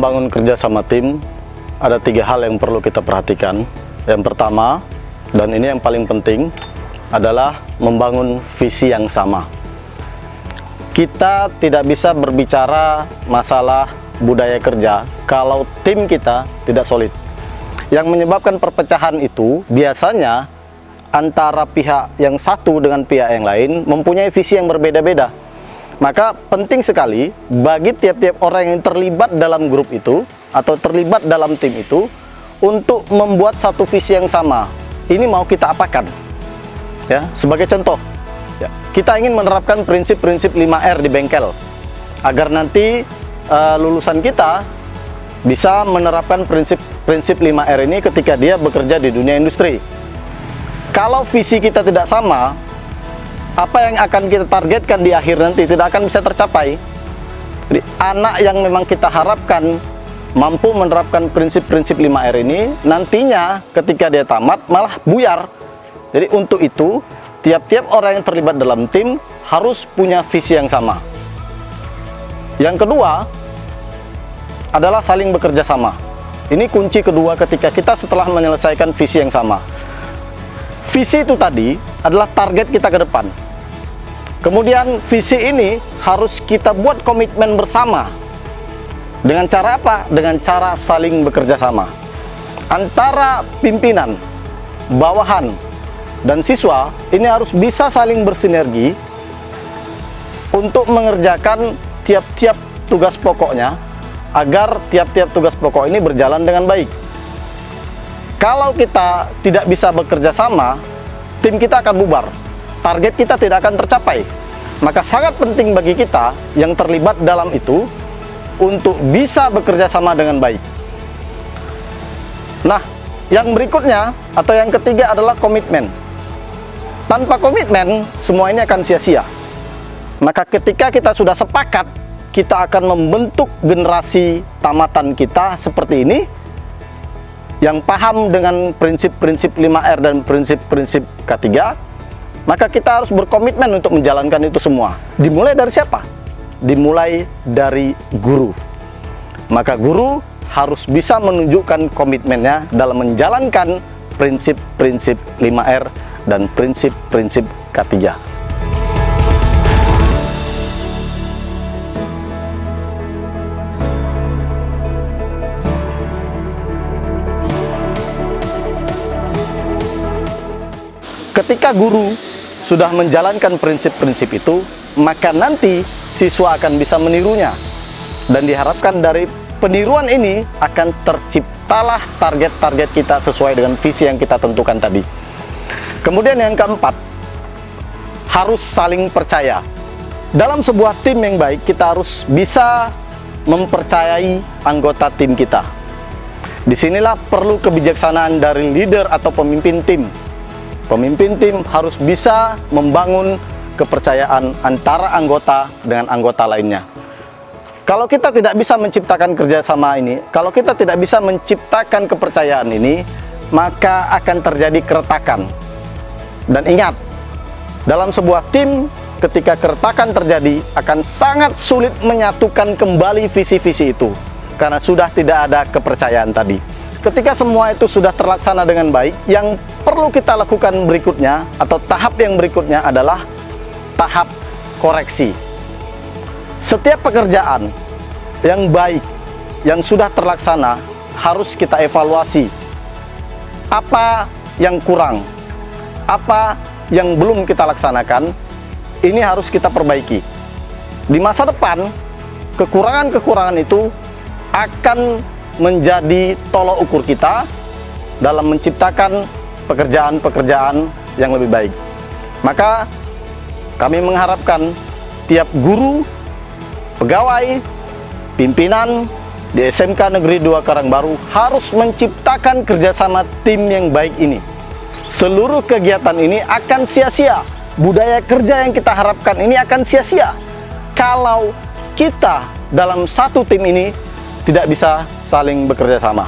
membangun kerja sama tim, ada 3 hal yang perlu kita perhatikan. Yang pertama, dan ini yang paling penting, adalah membangun visi yang sama. Kita tidak bisa berbicara masalah budaya kerja kalau tim kita tidak solid. Yang menyebabkan perpecahan itu biasanya antara pihak yang satu dengan pihak yang lain mempunyai visi yang berbeda-beda. Maka penting sekali bagi tiap-tiap orang yang terlibat dalam grup itu atau terlibat dalam tim itu untuk membuat satu visi yang sama. Ini mau kita apakan? Ya, sebagai contoh, ya, kita ingin menerapkan prinsip-prinsip 5R di bengkel agar nanti lulusan kita bisa menerapkan prinsip 5R ini ketika dia bekerja di dunia industri. Kalau visi kita tidak sama, apa yang akan kita targetkan di akhir nanti tidak akan bisa tercapai. Jadi, anak yang memang kita harapkan mampu menerapkan prinsip-prinsip 5R ini, nantinya ketika dia tamat malah buyar. Jadi untuk itu, tiap-tiap orang yang terlibat dalam tim harus punya visi yang sama. Yang kedua adalah saling bekerja sama. Ini kunci kedua ketika kita setelah menyelesaikan visi yang sama. Visi itu tadi adalah target kita ke depan. Kemudian visi ini harus kita buat komitmen bersama. Dengan cara apa? Dengan cara saling bekerja sama. Antara pimpinan, bawahan, dan siswa ini harus bisa saling bersinergi untuk mengerjakan tiap-tiap tugas pokoknya agar tiap-tiap tugas pokok ini berjalan dengan baik. Kalau kita tidak bisa bekerja sama, tim kita akan bubar. Target kita tidak akan tercapai. Maka sangat penting bagi kita yang terlibat dalam itu untuk bisa bekerja sama dengan baik. Nah, yang berikutnya atau yang ketiga adalah komitmen. Tanpa komitmen, semua ini akan sia-sia. Maka ketika kita sudah sepakat, kita akan membentuk generasi tamatan kita seperti ini, yang paham dengan prinsip-prinsip 5R dan prinsip-prinsip K3, maka kita harus berkomitmen untuk menjalankan itu semua. Dimulai dari siapa? Dimulai dari guru. Maka guru harus bisa menunjukkan komitmennya dalam menjalankan prinsip-prinsip 5R dan prinsip-prinsip K3. Ketika guru sudah menjalankan prinsip-prinsip itu, maka nanti siswa akan bisa menirunya. Dan diharapkan dari peniruan ini akan terciptalah target-target kita sesuai dengan visi yang kita tentukan tadi. Kemudian yang keempat, harus saling percaya. Dalam sebuah tim yang baik, kita harus bisa mempercayai anggota tim kita. Disinilah perlu kebijaksanaan dari leader atau pemimpin tim. Pemimpin tim harus bisa membangun kepercayaan antara anggota dengan anggota lainnya. Kalau kita tidak bisa menciptakan kerjasama ini, kalau kita tidak bisa menciptakan kepercayaan ini, maka akan terjadi keretakan. Dan ingat, dalam sebuah tim, ketika keretakan terjadi, akan sangat sulit menyatukan kembali visi-visi itu, karena sudah tidak ada kepercayaan tadi. Ketika semua itu sudah terlaksana dengan baik, yang perlu kita lakukan berikutnya atau tahap yang berikutnya adalah tahap koreksi. Setiap pekerjaan yang baik, yang sudah terlaksana, harus kita evaluasi. Apa yang kurang? Apa yang belum kita laksanakan? Ini harus kita perbaiki. Di masa depan, kekurangan-kekurangan itu akan menjadi tolok ukur kita dalam menciptakan pekerjaan-pekerjaan yang lebih baik. Maka kami mengharapkan tiap guru, pegawai, pimpinan di SMK Negeri 2 Karangbaru harus menciptakan kerjasama tim yang baik ini. Seluruh kegiatan ini akan sia-sia. Budaya kerja yang kita harapkan ini akan sia-sia kalau kita dalam satu tim ini tidak bisa saling bekerja sama.